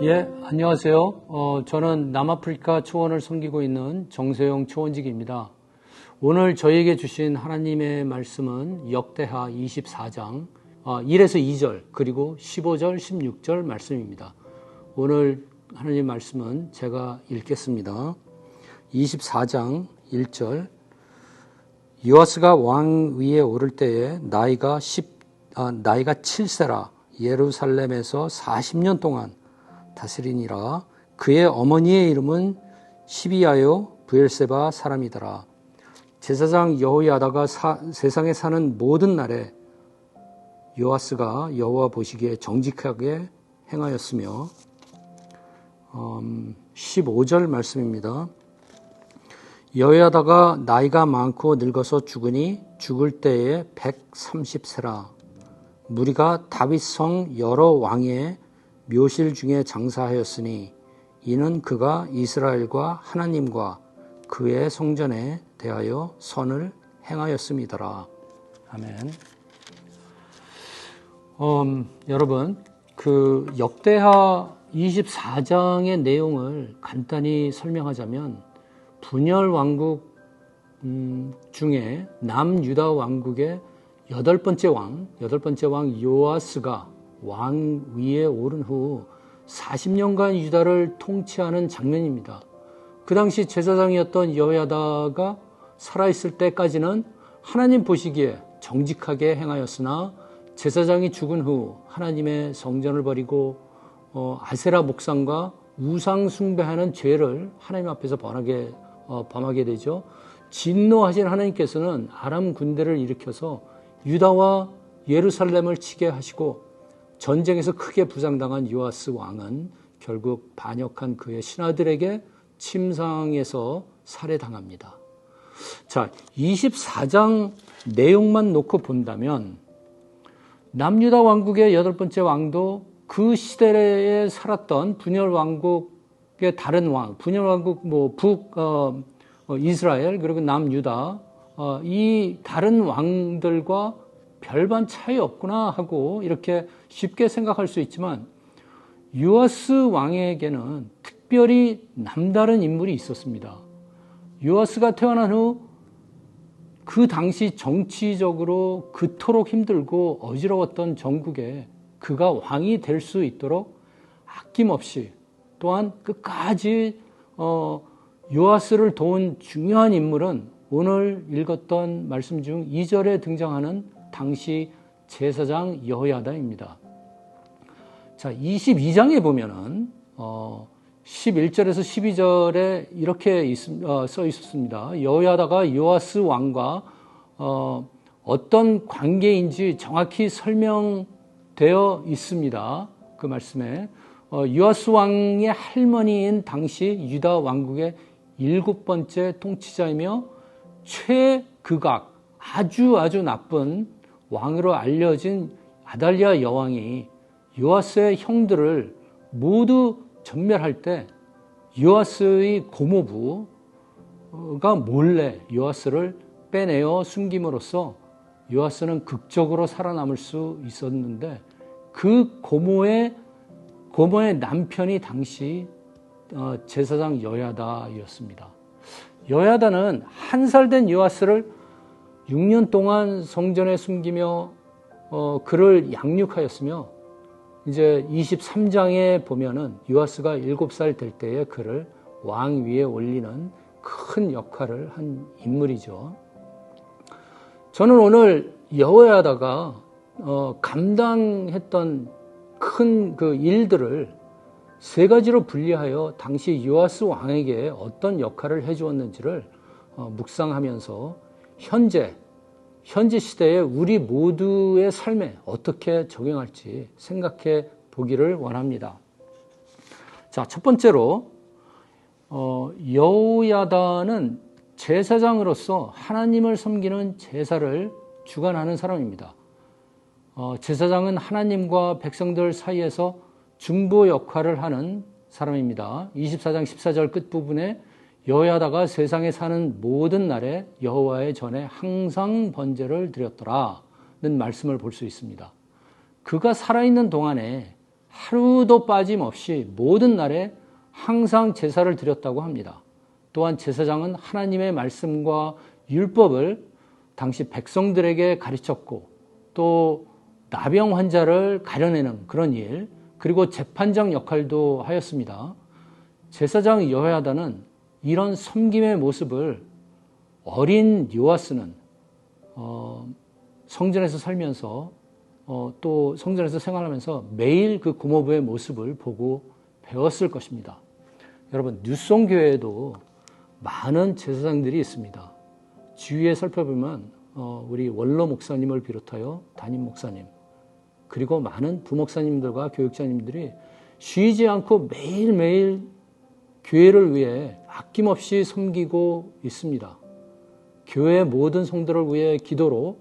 예, 안녕하세요. 저는 남아프리카 초원을 섬기고 있는 정세용 초원직입니다. 오늘 저에게 주신 하나님의 말씀은 역대하 24장 1에서 2절 그리고 15절, 16절 말씀입니다. 오늘 하나님의 말씀은 제가 읽겠습니다. 24장 1절 요아스가 왕 위에 오를 때에 나이가 7세라 예루살렘에서 40년 동안 다스리니라. 그의 어머니의 이름은 시비아요 브엘세바 사람이더라. 제사장 여호야다가 세상에 사는 모든 날에 요아스가 여호와 보시기에 정직하게 행하였으며 15절 말씀입니다. 여호야다가 나이가 많고 늙어서 죽으니 죽을 때에 130세라. 무리가 다윗성 여러 왕의 묘실 중에 장사하였으니 이는 그가 이스라엘과 하나님과 그의 성전에 대하여 선을 행하였음이더라. 아멘. 여러분, 그 역대하 24장의 내용을 간단히 설명하자면 분열 왕국 중에 남유다 왕국의 여덟 번째 왕 요아스가 왕 위에 오른 후 40년간 유다를 통치하는 장면입니다. 그 당시 제사장이었던 여호야다가 살아있을 때까지는 하나님 보시기에 정직하게 행하였으나 제사장이 죽은 후 하나님의 성전을 버리고 아세라 목상과 우상 숭배하는 죄를 하나님 앞에서 범하게 되죠. 진노하신 하나님께서는 아람 군대를 일으켜서 유다와 예루살렘을 치게 하시고 전쟁에서 크게 부상당한 요아스 왕은 결국 반역한 그의 신하들에게 침상에서 살해당합니다. 자, 24장 내용만 놓고 본다면 남유다 왕국의 여덟 번째 왕도 그 시대에 살았던 분열 왕국의 다른 왕, 분열 왕국 이스라엘 그리고 남유다 이 다른 왕들과 별반 차이 없구나 하고 이렇게 쉽게 생각할 수 있지만 요아스 왕에게는 특별히 남다른 인물이 있었습니다. 요아스가 태어난 후 그 당시 정치적으로 그토록 힘들고 어지러웠던 전국에 그가 왕이 될 수 있도록 아낌없이 또한 끝까지 요아스를 도운 중요한 인물은 오늘 읽었던 말씀 중 2절에 등장하는 당시 제사장 여호야다입니다. 자, 22장에 보면은 11절에서 12절에 이렇게 써 있었습니다. 여호야다가 요아스 왕과 어떤 관계인지 정확히 설명되어 있습니다. 그 말씀에 요아스 왕의 할머니인 당시 유다 왕국의 7번째 통치자이며 최극악 아주 나쁜 왕으로 알려진 아달랴 여왕이 요아스의 형들을 모두 전멸할 때 요아스의 고모부가 몰래 요아스를 빼내어 숨김으로써 요아스는 극적으로 살아남을 수 있었는데 그 고모의 남편이 당시 제사장 여호야다였습니다. 여호야다는 한 살 된 요아스를 6년 동안 성전에 숨기며 그를 양육하였으며 이제 23장에 보면은 요아스가 7살 될 때에 그를 왕 위에 올리는 큰 역할을 한 인물이죠. 저는 오늘 여호야다가 감당했던 큰 그 일들을 세 가지로 분리하여 당시 요아스 왕에게 어떤 역할을 해주었는지를 묵상하면서 현재 시대에 우리 모두의 삶에 어떻게 적용할지 생각해 보기를 원합니다. 자, 첫 번째로 여호야다는 제사장으로서 하나님을 섬기는 제사를 주관하는 사람입니다. 제사장은 하나님과 백성들 사이에서 중보 역할을 하는 사람입니다. 24장 14절 끝부분에 여호야다가 세상에 사는 모든 날에 여호와의 전에 항상 번제를 드렸더라는 말씀을 볼 수 있습니다. 그가 살아있는 동안에 하루도 빠짐없이 모든 날에 항상 제사를 드렸다고 합니다. 또한 제사장은 하나님의 말씀과 율법을 당시 백성들에게 가르쳤고 또 나병 환자를 가려내는 그런 일, 그리고 재판장 역할도 하였습니다. 제사장 여호야다는 이런 섬김의 모습을 어린 요아스는 성전에서 살면서 또 성전에서 생활하면서 매일 그 고모부의 모습을 보고 배웠을 것입니다. 여러분, 뉴송 교회에도 많은 제사장들이 있습니다. 주위에 살펴보면 우리 원로 목사님을 비롯하여 담임 목사님, 그리고 많은 부목사님들과 교육자님들이 쉬지 않고 매일매일 교회를 위해 아낌없이 섬기고 있습니다. 교회 모든 성도를 위해 기도로,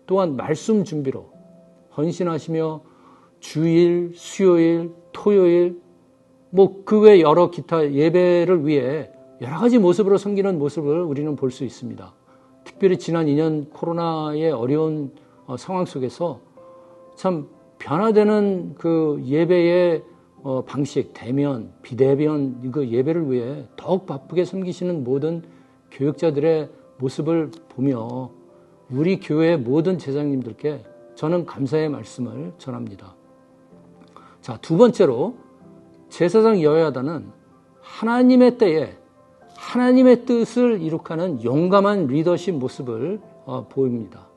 또한 말씀 준비로 헌신하시며 주일, 수요일, 토요일, 그 외 여러 기타 예배를 위해 여러 가지 모습으로 섬기는 모습을 우리는 볼 수 있습니다. 특별히 지난 2년 코로나의 어려운 상황 속에서 참 변화되는 그 예배의 방식, 대면, 비대면 그 예배를 위해 더욱 바쁘게 섬기시는 모든 교육자들의 모습을 보며 우리 교회의 모든 제사장님들께 저는 감사의 말씀을 전합니다. 자, 두 번째로 제사장 여호야다는 하나님의 때에 하나님의 뜻을 이룩하는 용감한 리더십 모습을 보입니다.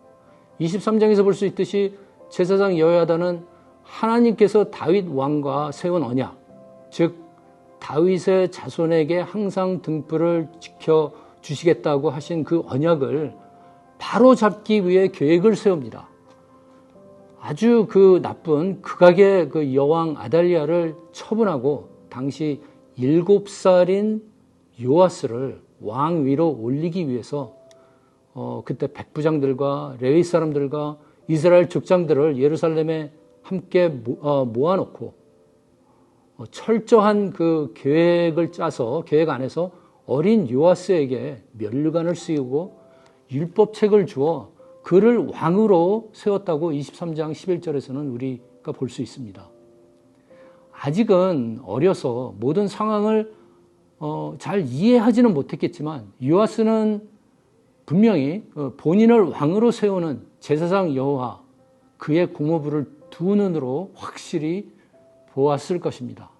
23장에서 볼 수 있듯이 제사장 여호야다는 하나님께서 다윗 왕과 세운 언약, 즉 다윗의 자손에게 항상 등불을 지켜주시겠다고 하신 그 언약을 바로 잡기 위해 계획을 세웁니다. 아주 그 나쁜 극악의 그 여왕 아달리아를 처분하고 당시 7살인 요아스를 왕 위로 올리기 위해서 그때 백부장들과 레위 사람들과 이스라엘 족장들을 예루살렘에 함께 모아놓고 철저한 그 계획을 짜서 계획 안에서 어린 요아스에게 면류관을 씌우고 율법책을 주어 그를 왕으로 세웠다고 23장 11절에서는 우리가 볼 수 있습니다. 아직은 어려서 모든 상황을 잘 이해하지는 못했겠지만 요아스는 분명히 본인을 왕으로 세우는 제사장 여호와, 그의 고모부를 두 눈으로 확실히 보았을 것입니다.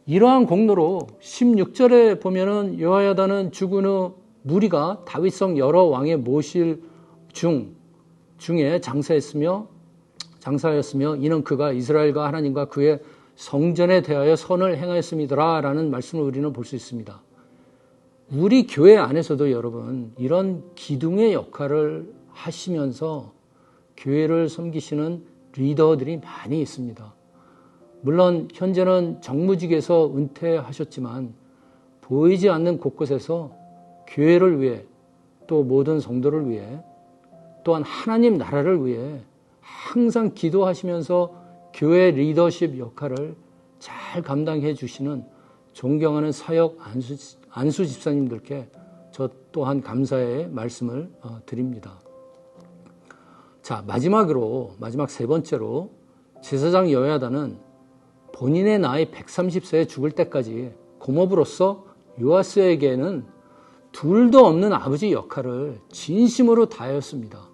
이러한 공로로 16절에 보면은 여호야다는 죽은 후 무리가 다윗성 여러 왕의 모실 중에 장사하였으며 이는 그가 이스라엘과 하나님과 그의 성전에 대하여 선을 행하였음이더라 라는 말씀을 우리는 볼 수 있습니다. 우리 교회 안에서도 여러분 이런 기둥의 역할을 하시면서 교회를 섬기시는 리더들이 많이 있습니다. 물론 현재는 정무직에서 은퇴하셨지만 보이지 않는 곳곳에서 교회를 위해 또 모든 성도를 위해 또한 하나님 나라를 위해 항상 기도하시면서 교회 리더십 역할을 잘 감당해 주시는 존경하는 사역 안수 집사님들께 저 또한 감사의 말씀을 드립니다. 자, 마지막 세 번째로 제사장 여호야다는 본인의 나이 130세에 죽을 때까지 고모부로서 요아스에게는 둘도 없는 아버지 역할을 진심으로 다하였습니다.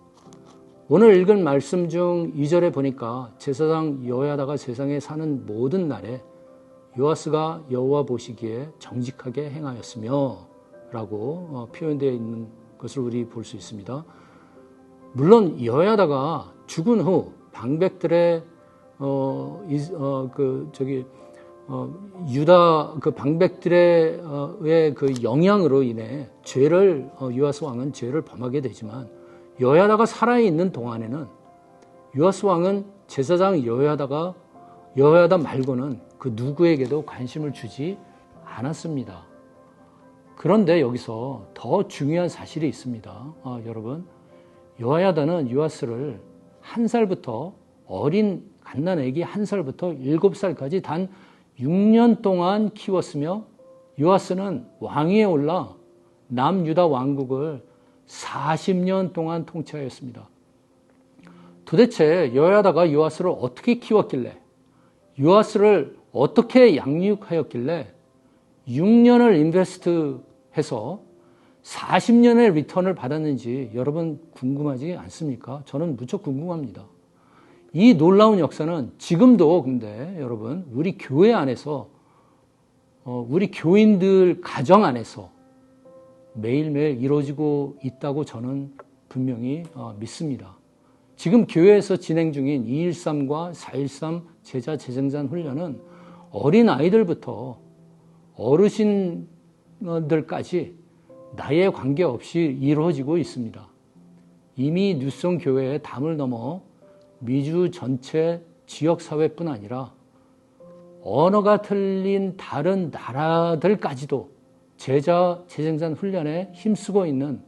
오늘 읽은 말씀 중 2절에 보니까 제사장 여호야다가 세상에 사는 모든 날에 요아스가 여호와 보시기에 정직하게 행하였으며 라고 표현되어 있는 것을 우리 볼 수 있습니다. 물론 여호야다가 죽은 후 방백들의 유다 그 방백들의 그 영향으로 인해 요아스 왕은 죄를 범하게 되지만 여호야다가 살아있는 동안에는 요아스 왕은 제사장 여호야다 말고는 그 누구에게도 관심을 주지 않았습니다. 그런데 여기서 더 중요한 사실이 있습니다. 여러분, 여호야다는 요아스를 1살부터 어린 갓난아기 1살부터 7살까지 단 6년 동안 키웠으며 요아스는 왕위에 올라 남유다 왕국을 40년 동안 통치하였습니다. 도대체 여호야다가 요아스를 어떻게 키웠길래 유아스를 어떻게 양육하였길래 6년을 인베스트해서 40년의 리턴을 받았는지 여러분 궁금하지 않습니까? 저는 무척 궁금합니다. 이 놀라운 역사는 지금도 근데 여러분 우리 교회 안에서 우리 교인들 가정 안에서 매일매일 이루어지고 있다고 저는 분명히 믿습니다. 지금 교회에서 진행 중인 213과 413 제자 재생산 훈련은 어린 아이들부터 어르신들까지 나이에 관계없이 이루어지고 있습니다. 이미 뉴송 교회의 담을 넘어 미주 전체 지역사회뿐 아니라 언어가 틀린 다른 나라들까지도 제자 재생산 훈련에 힘쓰고 있는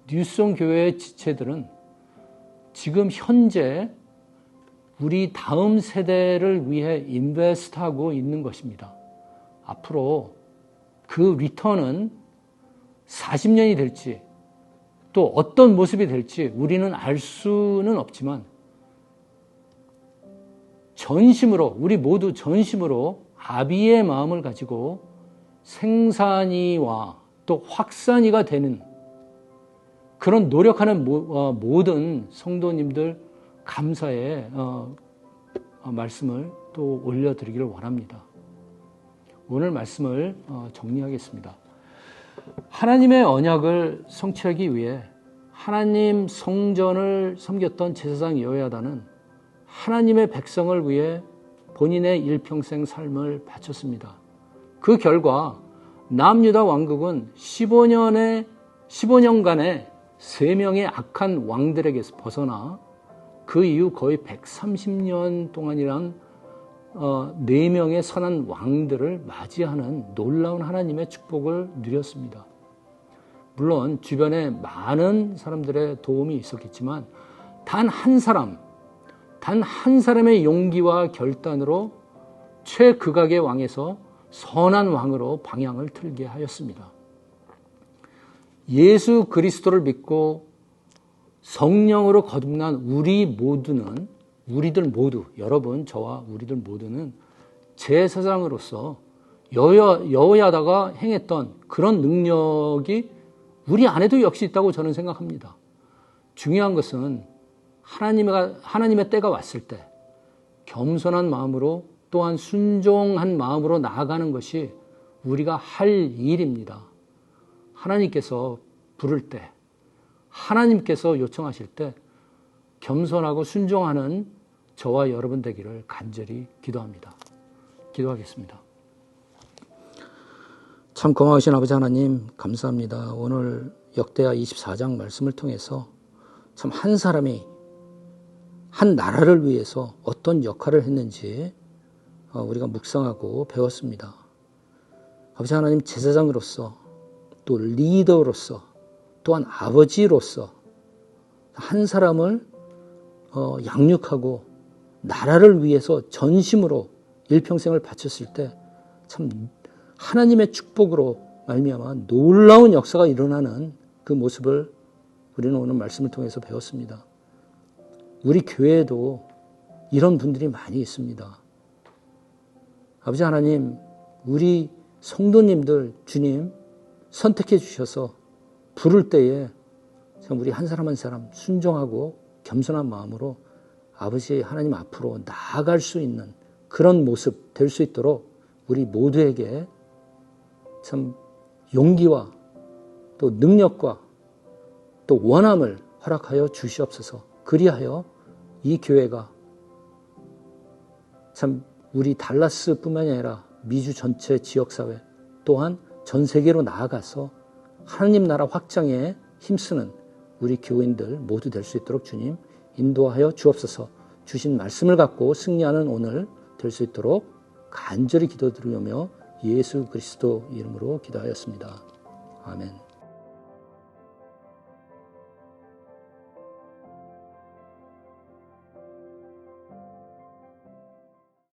뉴송 교회의 지체들은 지금 현재 우리 다음 세대를 위해 인베스트하고 있는 것입니다. 앞으로 그 리턴은 40년이 될지 또 어떤 모습이 될지 우리는 알 수는 없지만 전심으로 우리 모두 전심으로 아비의 마음을 가지고 생산이와 또 확산이가 되는 그런 노력하는 모든 성도님들 감사의 말씀을 또 올려드리기를 원합니다. 오늘 말씀을 정리하겠습니다. 하나님의 언약을 성취하기 위해 하나님 성전을 섬겼던 제사장 여호야다는 하나님의 백성을 위해 본인의 일평생 삶을 바쳤습니다. 그 결과 남유다 왕국은 15년간의 3명의 악한 왕들에게서 벗어나 그 이후 거의 130년 동안이란 4명의 선한 왕들을 맞이하는 놀라운 하나님의 축복을 누렸습니다. 물론 주변에 많은 사람들의 도움이 있었겠지만 단 한 사람의 용기와 결단으로 최극악의 왕에서 선한 왕으로 방향을 틀게 하였습니다. 예수 그리스도를 믿고 성령으로 거듭난 우리들 모두, 여러분, 저와 우리들 모두는 제사장으로서 여호야다가 행했던 그런 능력이 우리 안에도 역시 있다고 저는 생각합니다. 중요한 것은 하나님의 때가 왔을 때 겸손한 마음으로 또한 순종한 마음으로 나아가는 것이 우리가 할 일입니다. 하나님께서 부를 때, 하나님께서 요청하실 때 겸손하고 순종하는 저와 여러분 되기를 간절히 기도합니다. 기도하겠습니다. 참 고마우신 아버지 하나님 감사합니다. 오늘 역대하 24장 말씀을 통해서 참 한 사람이 한 나라를 위해서 어떤 역할을 했는지 우리가 묵상하고 배웠습니다. 아버지 하나님 제사장으로서 또 리더로서 또한 아버지로서 한 사람을 양육하고 나라를 위해서 전심으로 일평생을 바쳤을 때 참 하나님의 축복으로 말미암아 놀라운 역사가 일어나는 그 모습을 우리는 오늘 말씀을 통해서 배웠습니다. 우리 교회에도 이런 분들이 많이 있습니다. 아버지 하나님, 우리 성도님들 주님 선택해 주셔서 부를 때에 참 우리 한 사람 한 사람 순종하고 겸손한 마음으로 아버지 하나님 앞으로 나아갈 수 있는 그런 모습 될 수 있도록 우리 모두에게 참 용기와 또 능력과 또 원함을 허락하여 주시옵소서. 그리하여 이 교회가 참 우리 달라스뿐만이 아니라 미주 전체 지역사회 또한 전 세계로 나아가서 하나님 나라 확장에 힘쓰는 우리 교인들 모두 될 수 있도록 주님 인도하여 주옵소서. 주신 말씀을 갖고 승리하는 오늘 될 수 있도록 간절히 기도드리며 예수 그리스도 이름으로 기도하였습니다. 아멘.